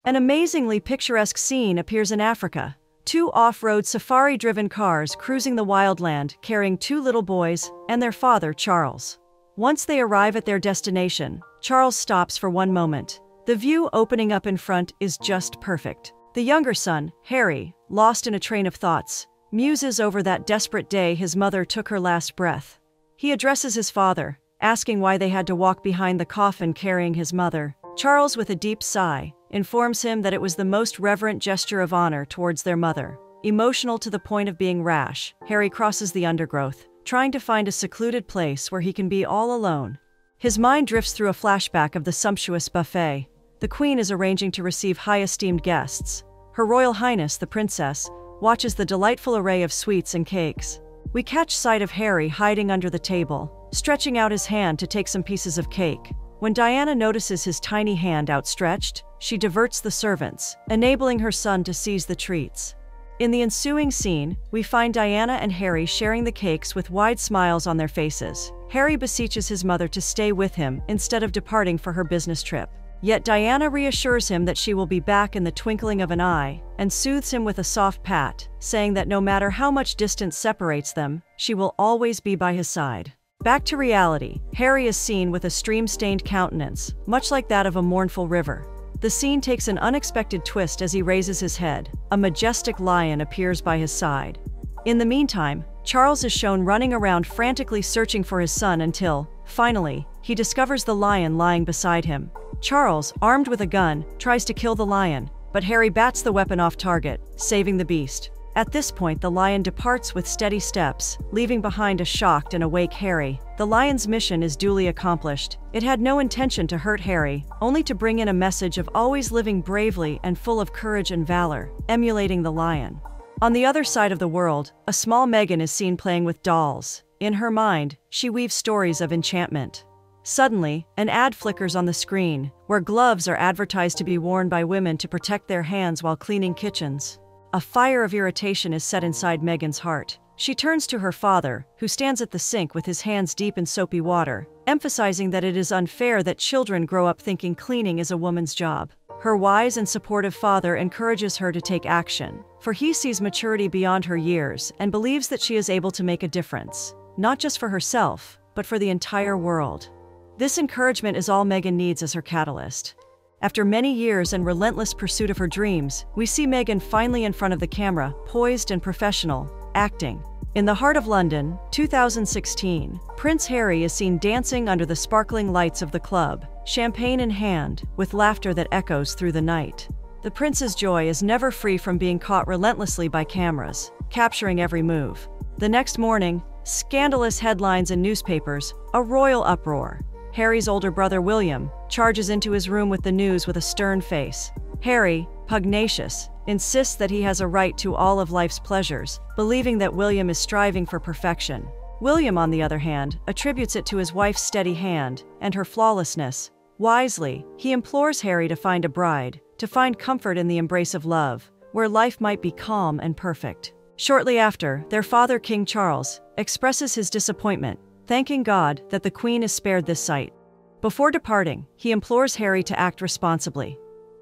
An amazingly picturesque scene appears in Africa. Two off-road safari-driven cars cruising the wildland carrying two little boys and their father, Charles. Once they arrive at their destination, Charles stops for one moment. The view opening up in front is just perfect. The younger son, Harry, lost in a train of thoughts, muses over that desperate day his mother took her last breath. He addresses his father, asking why they had to walk behind the coffin carrying his mother. Charles, with a deep sigh, informs him that it was the most reverent gesture of honor towards their mother. Emotional to the point of being rash, Harry crosses the undergrowth, trying to find a secluded place where he can be all alone. His mind drifts through a flashback of the sumptuous buffet. The Queen is arranging to receive high-esteemed guests. Her Royal Highness, the Princess, watches the delightful array of sweets and cakes. We catch sight of Harry hiding under the table, stretching out his hand to take some pieces of cake. When Diana notices his tiny hand outstretched, she diverts the servants, enabling her son to seize the treats. In the ensuing scene, we find Diana and Harry sharing the cakes with wide smiles on their faces. Harry beseeches his mother to stay with him instead of departing for her business trip. Yet Diana reassures him that she will be back in the twinkling of an eye, and soothes him with a soft pat, saying that no matter how much distance separates them, she will always be by his side. Back to reality, Harry is seen with a stream-stained countenance, much like that of a mournful river. The scene takes an unexpected twist as he raises his head. A majestic lion appears by his side. In the meantime, Charles is shown running around frantically searching for his son until, finally, he discovers the lion lying beside him. Charles, armed with a gun, tries to kill the lion, but Harry bats the weapon off target, saving the beast. At this point, the lion departs with steady steps, leaving behind a shocked and awake Harry. The lion's mission is duly accomplished. It had no intention to hurt Harry, only to bring in a message of always living bravely and full of courage and valor, emulating the lion. On the other side of the world, a small Meghan is seen playing with dolls. In her mind, she weaves stories of enchantment. Suddenly, an ad flickers on the screen, where gloves are advertised to be worn by women to protect their hands while cleaning kitchens. A fire of irritation is set inside Meghan's heart. She turns to her father, who stands at the sink with his hands deep in soapy water, emphasizing that it is unfair that children grow up thinking cleaning is a woman's job. Her wise and supportive father encourages her to take action, for he sees maturity beyond her years and believes that she is able to make a difference, not just for herself, but for the entire world. This encouragement is all Meghan needs as her catalyst. After many years and relentless pursuit of her dreams, we see Meghan finally in front of the camera, poised and professional, acting. In the heart of London, 2016, Prince Harry is seen dancing under the sparkling lights of the club, champagne in hand, with laughter that echoes through the night. The prince's joy is never free from being caught relentlessly by cameras, capturing every move. The next morning, scandalous headlines in newspapers, a royal uproar. Harry's older brother William charges into his room with the news with a stern face. Harry, pugnacious, insists that he has a right to all of life's pleasures, believing that William is striving for perfection. William, on the other hand, attributes it to his wife's steady hand and her flawlessness. Wisely, he implores Harry to find a bride, to find comfort in the embrace of love, where life might be calm and perfect. Shortly after, their father, King Charles, expresses his disappointment, thanking God that the Queen is spared this sight. Before departing, he implores Harry to act responsibly.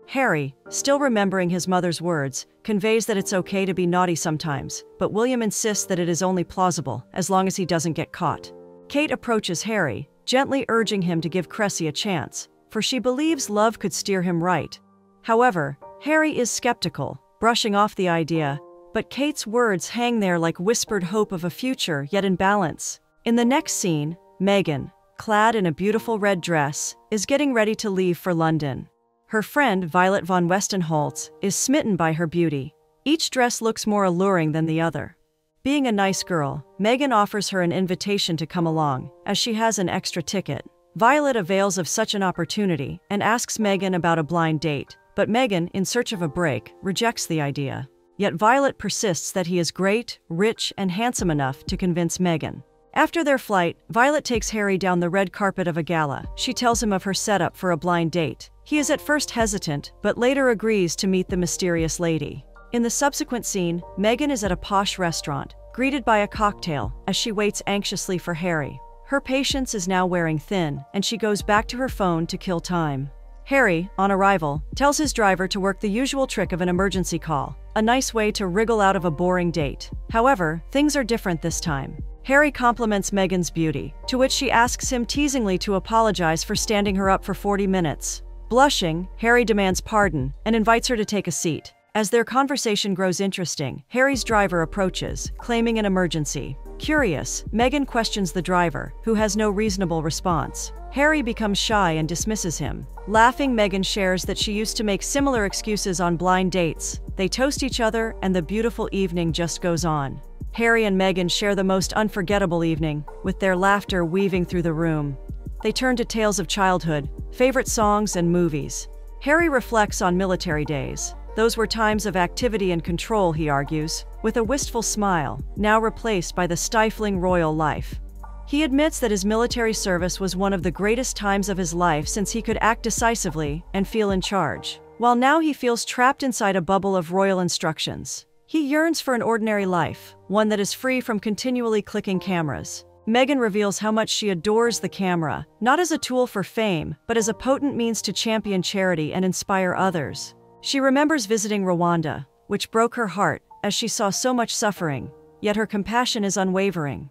Harry, still remembering his mother's words, conveys that it's okay to be naughty sometimes, but William insists that it is only plausible, as long as he doesn't get caught. Kate approaches Harry, gently urging him to give Cressy a chance, for she believes love could steer him right. However, Harry is skeptical, brushing off the idea, but Kate's words hang there like whispered hope of a future yet in balance. In the next scene, Meghan, clad in a beautiful red dress, is getting ready to leave for London. Her friend Violet von Westenholz is smitten by her beauty. Each dress looks more alluring than the other. Being a nice girl, Meghan offers her an invitation to come along, as she has an extra ticket. Violet avails of such an opportunity and asks Meghan about a blind date, but Meghan, in search of a break, rejects the idea. Yet Violet persists that he is great, rich, and handsome enough to convince Meghan. After their flight, Violet takes Harry down the red carpet of a gala. She tells him of her setup for a blind date. He is at first hesitant, but later agrees to meet the mysterious lady. In the subsequent scene, Meghan is at a posh restaurant, greeted by a cocktail, as she waits anxiously for Harry. Her patience is now wearing thin, and she goes back to her phone to kill time. Harry, on arrival, tells his driver to work the usual trick of an emergency call, a nice way to wriggle out of a boring date. However, things are different this time. Harry compliments Meghan's beauty, to which she asks him teasingly to apologize for standing her up for 40 minutes. Blushing, Harry demands pardon and invites her to take a seat. As their conversation grows interesting, Harry's driver approaches, claiming an emergency. Curious, Meghan questions the driver, who has no reasonable response. Harry becomes shy and dismisses him. Laughing, Meghan shares that she used to make similar excuses on blind dates. They toast each other, and the beautiful evening just goes on. Harry and Meghan share the most unforgettable evening, with their laughter weaving through the room. They turn to tales of childhood, favorite songs, and movies. Harry reflects on military days. Those were times of activity and control, he argues, with a wistful smile, now replaced by the stifling royal life. He admits that his military service was one of the greatest times of his life since he could act decisively and feel in charge, while now he feels trapped inside a bubble of royal instructions. He yearns for an ordinary life, one that is free from continually clicking cameras. Meghan reveals how much she adores the camera, not as a tool for fame, but as a potent means to champion charity and inspire others. She remembers visiting Rwanda, which broke her heart as she saw so much suffering, yet her compassion is unwavering.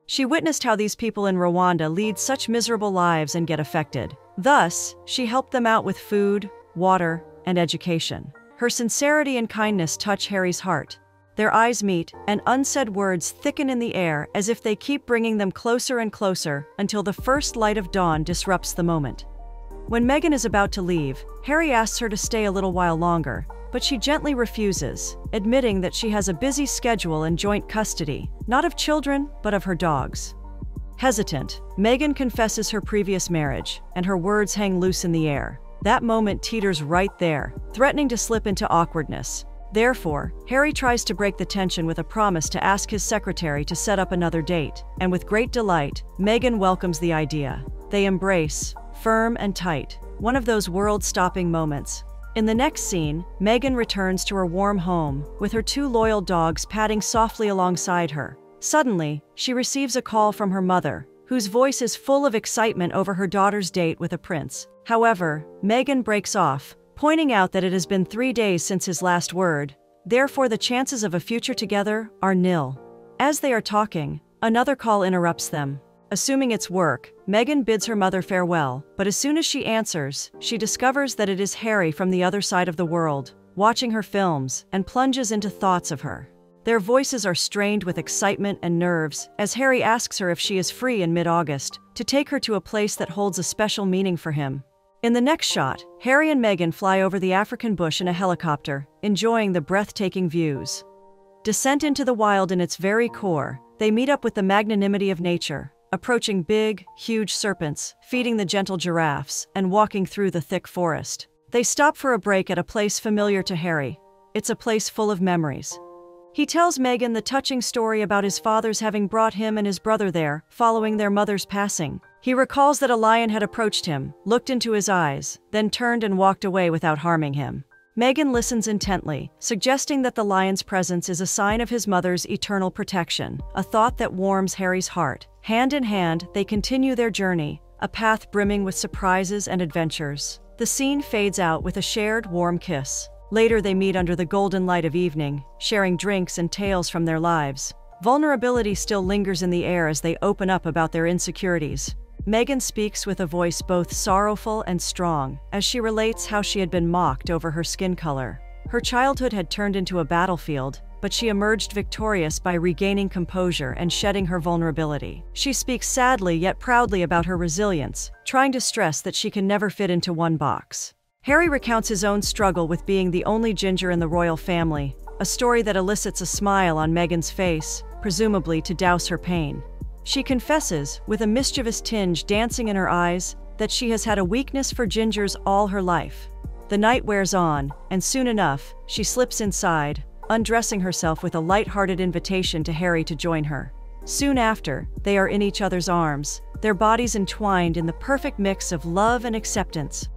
She witnessed how these people in Rwanda lead such miserable lives and get affected. Thus, she helped them out with food, water, and education. Her sincerity and kindness touch Harry's heart. Their eyes meet, and unsaid words thicken in the air as if they keep bringing them closer and closer until the first light of dawn disrupts the moment. When Meghan is about to leave, Harry asks her to stay a little while longer, but she gently refuses, admitting that she has a busy schedule and joint custody, not of children, but of her dogs. Hesitant, Meghan confesses her previous marriage, and her words hang loose in the air. That moment teeters right there, threatening to slip into awkwardness. Therefore, Harry tries to break the tension with a promise to ask his secretary to set up another date, and with great delight, Meghan welcomes the idea. They embrace, firm and tight, one of those world-stopping moments. In the next scene, Meghan returns to her warm home, with her two loyal dogs padding softly alongside her. Suddenly, she receives a call from her mother, whose voice is full of excitement over her daughter's date with a prince. However, Meghan breaks off, pointing out that it has been 3 days since his last word, therefore the chances of a future together are nil. As they are talking, another call interrupts them. Assuming it's work, Meghan bids her mother farewell, but as soon as she answers, she discovers that it is Harry from the other side of the world, watching her films, and plunges into thoughts of her. Their voices are strained with excitement and nerves, as Harry asks her if she is free in mid-August, to take her to a place that holds a special meaning for him. In the next shot, Harry and Meghan fly over the African bush in a helicopter, enjoying the breathtaking views. Descent into the wild in its very core, they meet up with the magnanimity of nature, approaching big, huge serpents, feeding the gentle giraffes, and walking through the thick forest. They stop for a break at a place familiar to Harry. It's a place full of memories. He tells Meghan the touching story about his father's having brought him and his brother there, following their mother's passing. He recalls that a lion had approached him, looked into his eyes, then turned and walked away without harming him. Meghan listens intently, suggesting that the lion's presence is a sign of his mother's eternal protection, a thought that warms Harry's heart. Hand in hand, they continue their journey, a path brimming with surprises and adventures. The scene fades out with a shared, warm kiss. Later they meet under the golden light of evening, sharing drinks and tales from their lives. Vulnerability still lingers in the air as they open up about their insecurities. Meghan speaks with a voice both sorrowful and strong, as she relates how she had been mocked over her skin color. Her childhood had turned into a battlefield, but she emerged victorious by regaining composure and shedding her vulnerability. She speaks sadly yet proudly about her resilience, trying to stress that she can never fit into one box. Harry recounts his own struggle with being the only ginger in the royal family, a story that elicits a smile on Meghan's face, presumably to douse her pain. She confesses, with a mischievous tinge dancing in her eyes, that she has had a weakness for gingers all her life. The night wears on, and soon enough, she slips inside, undressing herself with a light-hearted invitation to Harry to join her. Soon after, they are in each other's arms, their bodies entwined in the perfect mix of love and acceptance.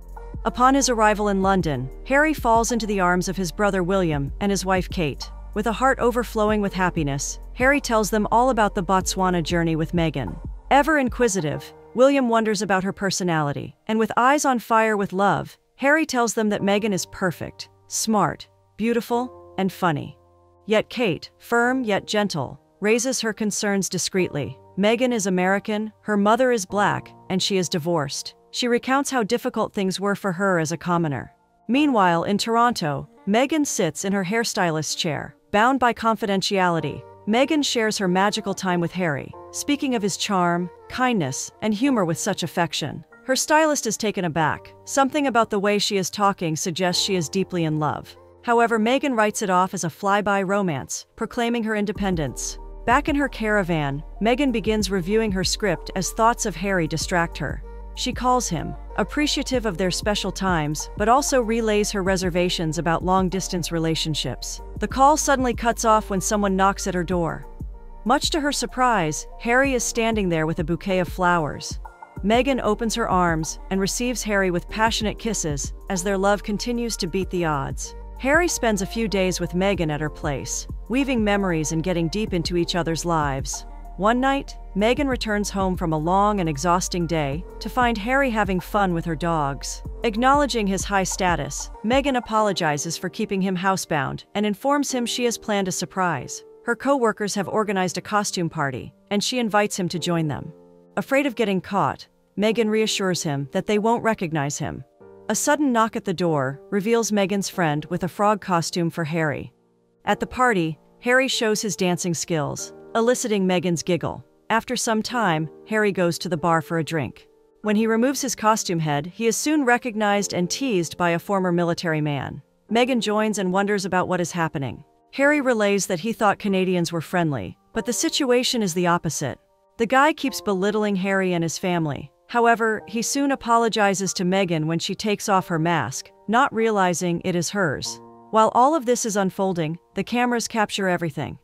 Upon his arrival in London, Harry falls into the arms of his brother William and his wife Kate. With a heart overflowing with happiness, Harry tells them all about the Botswana journey with Meghan. Ever inquisitive, William wonders about her personality, and with eyes on fire with love, Harry tells them that Meghan is perfect, smart, beautiful, and funny. Yet Kate, firm yet gentle, raises her concerns discreetly. Meghan is American, her mother is black, and she is divorced. She recounts how difficult things were for her as a commoner. Meanwhile, in Toronto, Meghan sits in her hairstylist's chair, bound by confidentiality. Meghan shares her magical time with Harry, speaking of his charm, kindness, and humor with such affection. Her stylist is taken aback. Something about the way she is talking suggests she is deeply in love. However, Meghan writes it off as a flyby romance, proclaiming her independence. Back in her caravan, Meghan begins reviewing her script as thoughts of Harry distract her. She calls him, appreciative of their special times, but also relays her reservations about long-distance relationships. The call suddenly cuts off when someone knocks at her door. Much to her surprise, Harry is standing there with a bouquet of flowers. Meghan opens her arms and receives Harry with passionate kisses as their love continues to beat the odds. Harry spends a few days with Meghan at her place, weaving memories and getting deep into each other's lives. One night, Meghan returns home from a long and exhausting day to find Harry having fun with her dogs. Acknowledging his high status, Meghan apologizes for keeping him housebound and informs him she has planned a surprise. Her co-workers have organized a costume party, and she invites him to join them. Afraid of getting caught, Meghan reassures him that they won't recognize him. A sudden knock at the door reveals Meghan's friend with a frog costume for Harry. At the party, Harry shows his dancing skills, eliciting Meghan's giggle. After some time, Harry goes to the bar for a drink. When he removes his costume head, he is soon recognized and teased by a former military man. Meghan joins and wonders about what is happening. Harry relays that he thought Canadians were friendly, but the situation is the opposite. The guy keeps belittling Harry and his family. However, he soon apologizes to Meghan when she takes off her mask, not realizing it is hers. While all of this is unfolding, the cameras capture everything.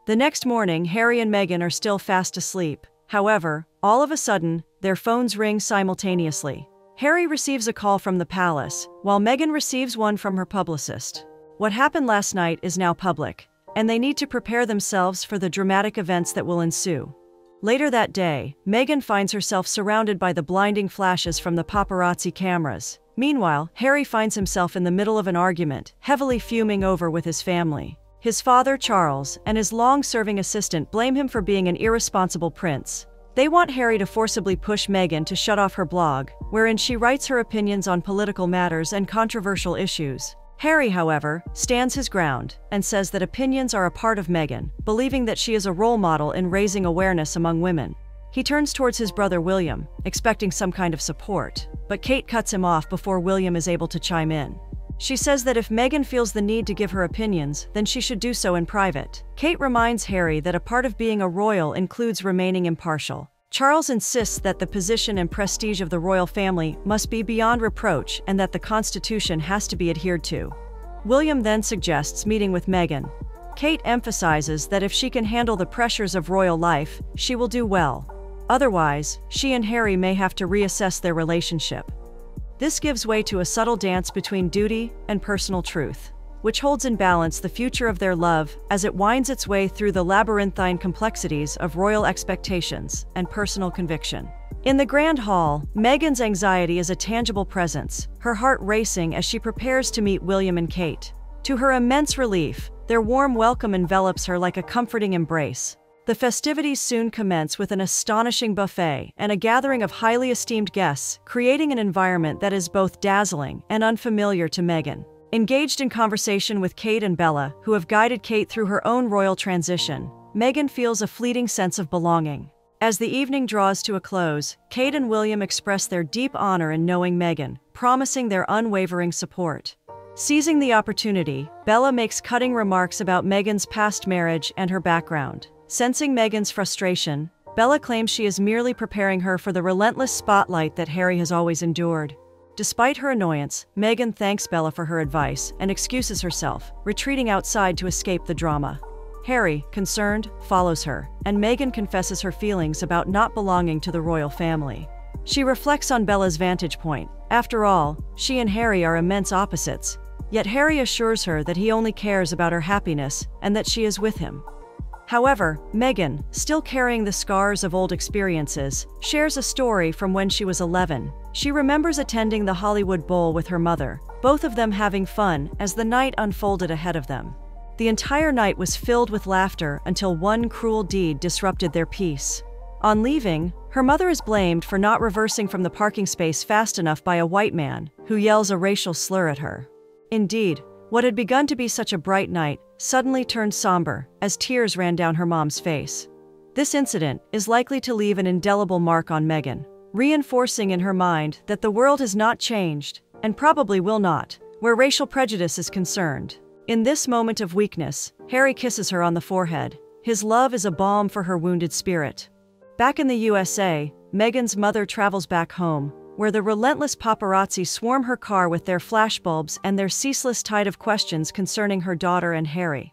The next morning, Harry and Meghan are still fast asleep. However, all of a sudden, their phones ring simultaneously. Harry receives a call from the palace, while Meghan receives one from her publicist. What happened last night is now public, and they need to prepare themselves for the dramatic events that will ensue. Later that day, Meghan finds herself surrounded by the blinding flashes from the paparazzi cameras. Meanwhile, Harry finds himself in the middle of an argument, heavily fuming over with his family. His father, Charles, and his long-serving assistant blame him for being an irresponsible prince. They want Harry to forcibly push Meghan to shut off her blog, wherein she writes her opinions on political matters and controversial issues. Harry, however, stands his ground and says that opinions are a part of Meghan, believing that she is a role model in raising awareness among women. He turns towards his brother William, expecting some kind of support, but Kate cuts him off before William is able to chime in. She says that if Meghan feels the need to give her opinions, then she should do so in private. Kate reminds Harry that a part of being a royal includes remaining impartial. Charles insists that the position and prestige of the royal family must be beyond reproach and that the Constitution has to be adhered to. William then suggests meeting with Meghan. Kate emphasizes that if she can handle the pressures of royal life, she will do well. Otherwise, she and Harry may have to reassess their relationship. This gives way to a subtle dance between duty and personal truth, which holds in balance the future of their love as it winds its way through the labyrinthine complexities of royal expectations and personal conviction. In the Grand Hall, Meghan's anxiety is a tangible presence, her heart racing as she prepares to meet William and Kate. To her immense relief, their warm welcome envelops her like a comforting embrace. The festivities soon commence with an astonishing buffet and a gathering of highly esteemed guests, creating an environment that is both dazzling and unfamiliar to Meghan. Engaged in conversation with Kate and Bella, who have guided Kate through her own royal transition, Meghan feels a fleeting sense of belonging. As the evening draws to a close, Kate and William express their deep honor in knowing Meghan, promising their unwavering support. Seizing the opportunity, Bella makes cutting remarks about Meghan's past marriage and her background. Sensing Meghan's frustration, Bella claims she is merely preparing her for the relentless spotlight that Harry has always endured. Despite her annoyance, Meghan thanks Bella for her advice and excuses herself, retreating outside to escape the drama. Harry, concerned, follows her, and Meghan confesses her feelings about not belonging to the royal family. She reflects on Bella's vantage point. After all, she and Harry are immense opposites, yet Harry assures her that he only cares about her happiness and that she is with him. However, Meghan, still carrying the scars of old experiences, shares a story from when she was 11. She remembers attending the Hollywood Bowl with her mother, both of them having fun as the night unfolded ahead of them. The entire night was filled with laughter until one cruel deed disrupted their peace. On leaving, her mother is blamed for not reversing from the parking space fast enough by a white man, who yells a racial slur at her. Indeed, what had begun to be such a bright night suddenly turned somber as tears ran down her mom's face. This incident is likely to leave an indelible mark on Meghan, reinforcing in her mind that the world has not changed, and probably will not, where racial prejudice is concerned. In this moment of weakness, Harry kisses her on the forehead. His love is a balm for her wounded spirit. Back in the USA, Meghan's mother travels back home, where the relentless paparazzi swarm her car with their flashbulbs and their ceaseless tide of questions concerning her daughter and Harry.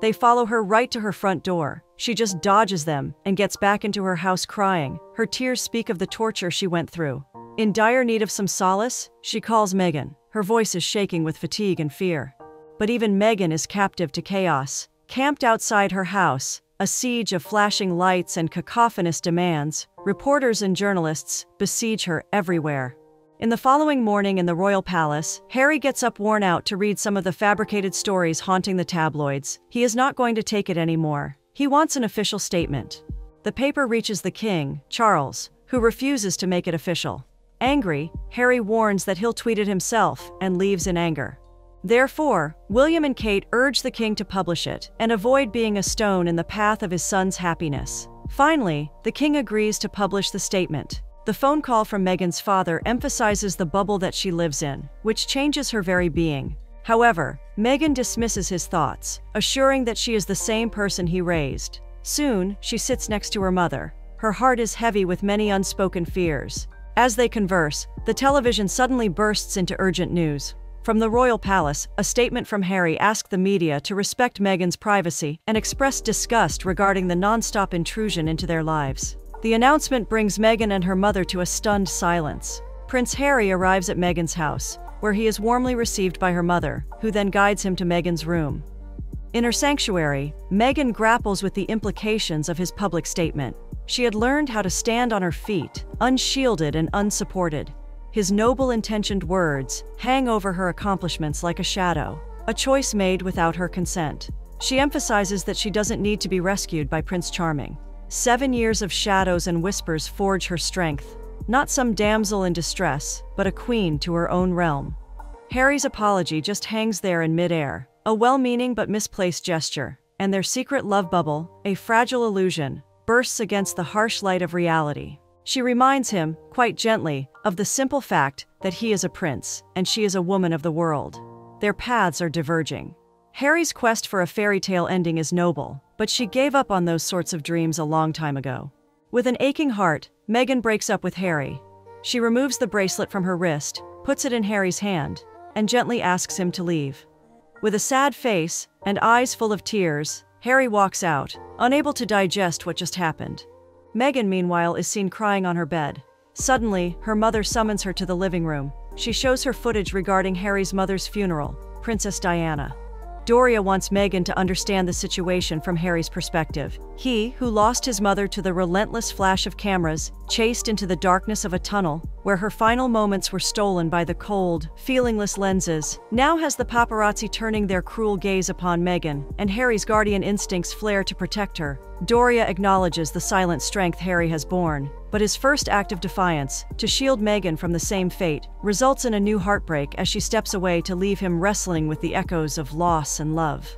They follow her right to her front door. She just dodges them and gets back into her house crying. Her tears speak of the torture she went through. In dire need of some solace, she calls Meghan. Her voice is shaking with fatigue and fear. But even Meghan is captive to chaos. Camped outside her house, a siege of flashing lights and cacophonous demands, reporters and journalists besiege her everywhere. In the following morning in the royal palace, Harry gets up worn out to read some of the fabricated stories haunting the tabloids. He is not going to take it anymore. He wants an official statement. The paper reaches the king, Charles, who refuses to make it official. Angry, Harry warns that he'll tweet it himself and leaves in anger. Therefore, William and Kate urge the king to publish it and avoid being a stone in the path of his son's happiness. Finally, the king agrees to publish the statement. The phone call from Meghan's father emphasizes the bubble that she lives in, which changes her very being. However, Meghan dismisses his thoughts, assuring that she is the same person he raised. Soon, she sits next to her mother. Her heart is heavy with many unspoken fears. As they converse, the television suddenly bursts into urgent news. From the royal palace, a statement from Harry asked the media to respect Meghan's privacy and expressed disgust regarding the non-stop intrusion into their lives. The announcement brings Meghan and her mother to a stunned silence. Prince Harry arrives at Meghan's house, where he is warmly received by her mother, who then guides him to Meghan's room. In her sanctuary, Meghan grapples with the implications of his public statement. She had learned how to stand on her feet, unshielded and unsupported. His noble-intentioned words hang over her accomplishments like a shadow, a choice made without her consent. She emphasizes that she doesn't need to be rescued by Prince Charming. 7 years of shadows and whispers forge her strength, not some damsel in distress, but a queen to her own realm. Harry's apology just hangs there in midair, a well-meaning but misplaced gesture, and their secret love bubble, a fragile illusion, bursts against the harsh light of reality. She reminds him, quite gently, of the simple fact that he is a prince and she is a woman of the world. Their paths are diverging. Harry's quest for a fairy tale ending is noble, but she gave up on those sorts of dreams a long time ago. With an aching heart, Meghan breaks up with Harry. She removes the bracelet from her wrist, puts it in Harry's hand, and gently asks him to leave. With a sad face and eyes full of tears, Harry walks out, unable to digest what just happened. Meghan, meanwhile, is seen crying on her bed. Suddenly, her mother summons her to the living room. She shows her footage regarding Harry's mother's funeral, Princess Diana. Doria wants Meghan to understand the situation from Harry's perspective. He, who lost his mother to the relentless flash of cameras, chased into the darkness of a tunnel, where her final moments were stolen by the cold, feelingless lenses, now has the paparazzi turning their cruel gaze upon Meghan, and Harry's guardian instincts flare to protect her. Doria acknowledges the silent strength Harry has borne, but his first act of defiance, to shield Meghan from the same fate, results in a new heartbreak as she steps away to leave him wrestling with the echoes of loss and love.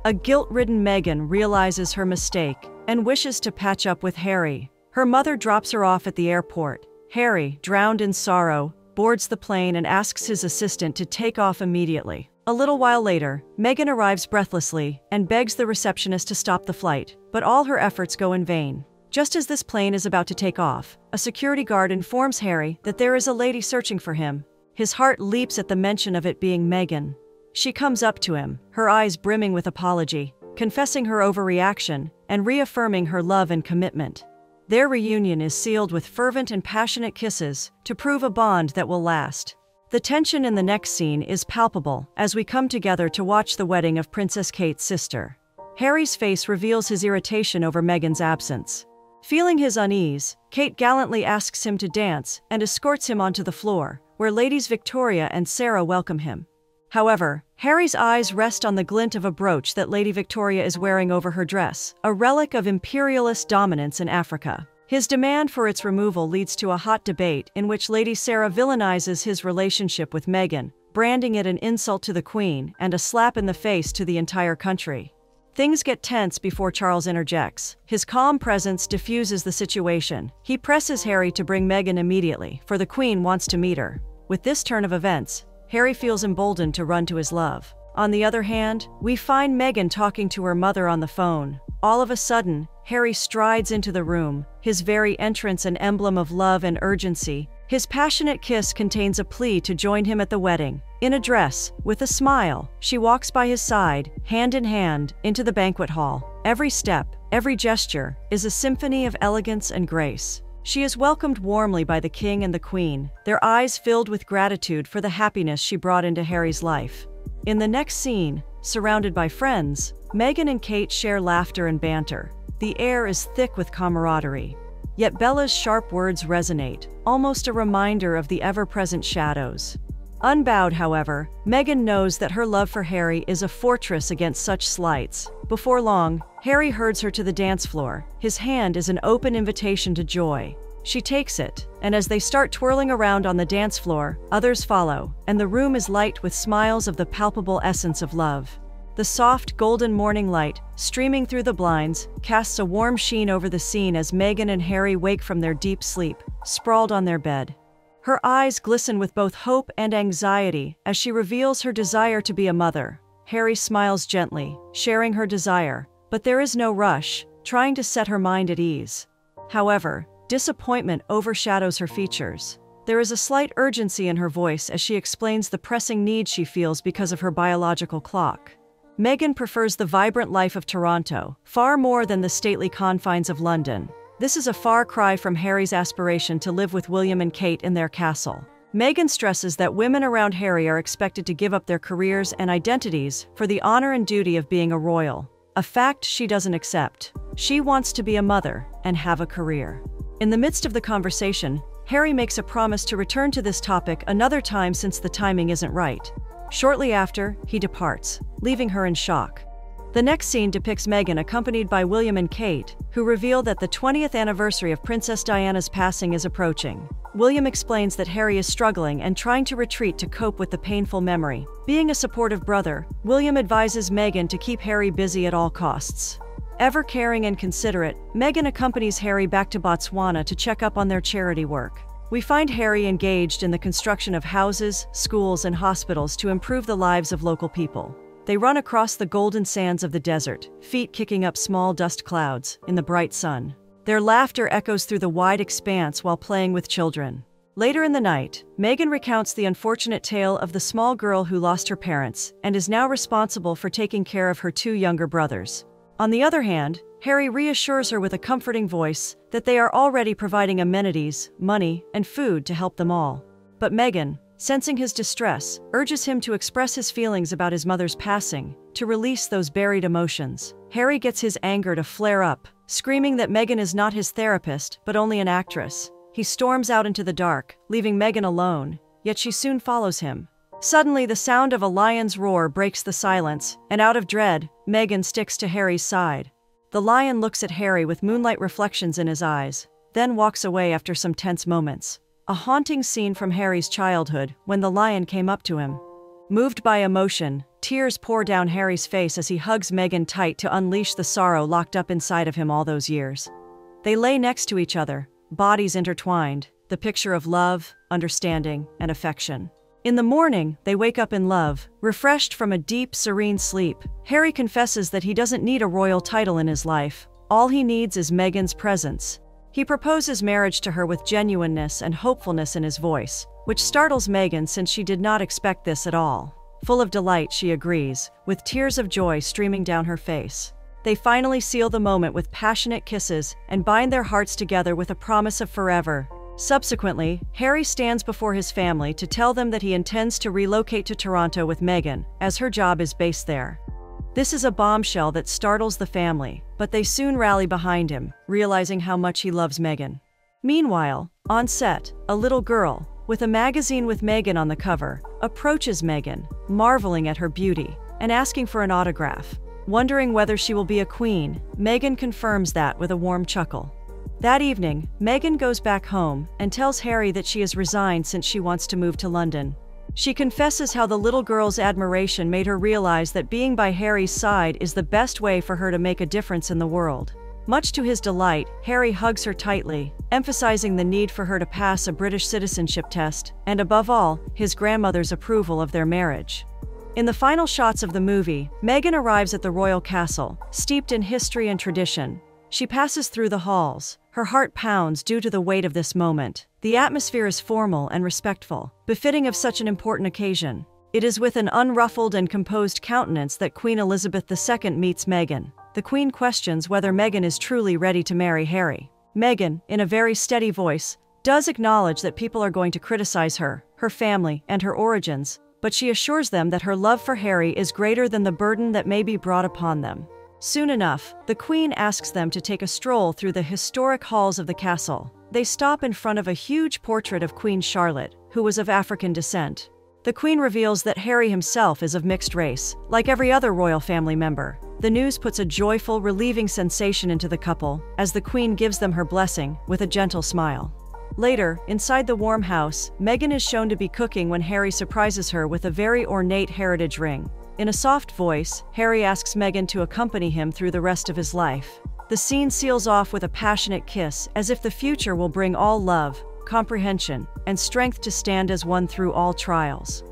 A guilt-ridden Meghan realizes her mistake and wishes to patch up with Harry. Her mother drops her off at the airport. Harry, drowned in sorrow, boards the plane and asks his assistant to take off immediately. A little while later, Meghan arrives breathlessly and begs the receptionist to stop the flight, but all her efforts go in vain. Just as this plane is about to take off, a security guard informs Harry that there is a lady searching for him. His heart leaps at the mention of it being Meghan. She comes up to him, her eyes brimming with apology, confessing her overreaction and reaffirming her love and commitment. Their reunion is sealed with fervent and passionate kisses to prove a bond that will last. The tension in the next scene is palpable as we come together to watch the wedding of Princess Kate's sister. Harry's face reveals his irritation over Meghan's absence. Feeling his unease, Kate gallantly asks him to dance and escorts him onto the floor, where Ladies Victoria and Sarah welcome him. However, Harry's eyes rest on the glint of a brooch that Lady Victoria is wearing over her dress, a relic of imperialist dominance in Africa. His demand for its removal leads to a hot debate in which Lady Sarah villainizes his relationship with Meghan, branding it an insult to the Queen and a slap in the face to the entire country. Things get tense before Charles interjects. His calm presence diffuses the situation. He presses Harry to bring Meghan immediately, for the Queen wants to meet her. With this turn of events, Harry feels emboldened to run to his love. On the other hand, we find Meghan talking to her mother on the phone. All of a sudden, Harry strides into the room, his very entrance an emblem of love and urgency. His passionate kiss contains a plea to join him at the wedding. In a dress, with a smile, she walks by his side, hand in hand, into the banquet hall. Every step, every gesture, is a symphony of elegance and grace. She is welcomed warmly by the King and the Queen, their eyes filled with gratitude for the happiness she brought into Harry's life. In the next scene, surrounded by friends, Meghan and Kate share laughter and banter. The air is thick with camaraderie. Yet Bella's sharp words resonate, almost a reminder of the ever-present shadows. Unbowed, however, Meghan knows that her love for Harry is a fortress against such slights. Before long, Harry herds her to the dance floor. His hand is an open invitation to joy. She takes it, and as they start twirling around on the dance floor, others follow, and the room is light with smiles of the palpable essence of love. The soft, golden morning light, streaming through the blinds, casts a warm sheen over the scene as Meghan and Harry wake from their deep sleep, sprawled on their bed. Her eyes glisten with both hope and anxiety as she reveals her desire to be a mother. Harry smiles gently, sharing her desire, but there is no rush, trying to set her mind at ease. However, disappointment overshadows her features. There is a slight urgency in her voice as she explains the pressing need she feels because of her biological clock. Meghan prefers the vibrant life of Toronto, far more than the stately confines of London. This is a far cry from Harry's aspiration to live with William and Kate in their castle. Meghan stresses that women around Harry are expected to give up their careers and identities for the honor and duty of being a royal, a fact she doesn't accept. She wants to be a mother and have a career. In the midst of the conversation, Harry makes a promise to return to this topic another time since the timing isn't right. Shortly after, he departs, leaving her in shock. The next scene depicts Meghan accompanied by William and Kate, who reveal that the 20th anniversary of Princess Diana's passing is approaching. William explains that Harry is struggling and trying to retreat to cope with the painful memory. Being a supportive brother, William advises Meghan to keep Harry busy at all costs. Ever caring and considerate, Meghan accompanies Harry back to Botswana to check up on their charity work. We find Harry engaged in the construction of houses, schools, and hospitals to improve the lives of local people. They run across the golden sands of the desert, feet kicking up small dust clouds in the bright sun. Their laughter echoes through the wide expanse while playing with children. Later in the night, Meghan recounts the unfortunate tale of the small girl who lost her parents and is now responsible for taking care of her two younger brothers. On the other hand, Harry reassures her with a comforting voice that they are already providing amenities, money, and food to help them all. But Meghan, sensing his distress, urges him to express his feelings about his mother's passing, to release those buried emotions. Harry gets his anger to flare up, screaming that Meghan is not his therapist, but only an actress. He storms out into the dark, leaving Meghan alone, yet she soon follows him. Suddenly, the sound of a lion's roar breaks the silence, and out of dread, Meghan sticks to Harry's side. The lion looks at Harry with moonlight reflections in his eyes, then walks away after some tense moments. A haunting scene from Harry's childhood when the lion came up to him. Moved by emotion, tears pour down Harry's face as he hugs Meghan tight to unleash the sorrow locked up inside of him all those years. They lay next to each other, bodies intertwined, the picture of love, understanding, and affection. In the morning, they wake up in love, refreshed from a deep, serene sleep. Harry confesses that he doesn't need a royal title in his life. All he needs is Meghan's presence. He proposes marriage to her with genuineness and hopefulness in his voice, which startles Meghan since she did not expect this at all. Full of delight, she agrees, with tears of joy streaming down her face. They finally seal the moment with passionate kisses and bind their hearts together with a promise of forever. Subsequently, Harry stands before his family to tell them that he intends to relocate to Toronto with Meghan, as her job is based there. This is a bombshell that startles the family, but they soon rally behind him, realizing how much he loves Meghan. Meanwhile, on set, a little girl, with a magazine with Meghan on the cover, approaches Meghan, marveling at her beauty, and asking for an autograph. Wondering whether she will be a queen, Meghan confirms that with a warm chuckle. That evening, Meghan goes back home and tells Harry that she has resigned since she wants to move to London. She confesses how the little girl's admiration made her realize that being by Harry's side is the best way for her to make a difference in the world. Much to his delight, Harry hugs her tightly, emphasizing the need for her to pass a British citizenship test, and above all, his grandmother's approval of their marriage. In the final shots of the movie, Meghan arrives at the royal castle, steeped in history and tradition. She passes through the halls. Her heart pounds due to the weight of this moment. The atmosphere is formal and respectful, befitting of such an important occasion. It is with an unruffled and composed countenance that Queen Elizabeth II meets Meghan. The Queen questions whether Meghan is truly ready to marry Harry. Meghan, in a very steady voice, does acknowledge that people are going to criticize her, her family, and her origins, but she assures them that her love for Harry is greater than the burden that may be brought upon them. Soon enough, the Queen asks them to take a stroll through the historic halls of the castle. They stop in front of a huge portrait of Queen Charlotte, who was of African descent. The Queen reveals that Harry himself is of mixed race, like every other royal family member. The news puts a joyful, relieving sensation into the couple, as the Queen gives them her blessing, with a gentle smile. Later, inside the warm house, Meghan is shown to be cooking when Harry surprises her with a very ornate heritage ring. In a soft voice, Harry asks Meghan to accompany him through the rest of his life. The scene seals off with a passionate kiss, as if the future will bring all love, comprehension, and strength to stand as one through all trials.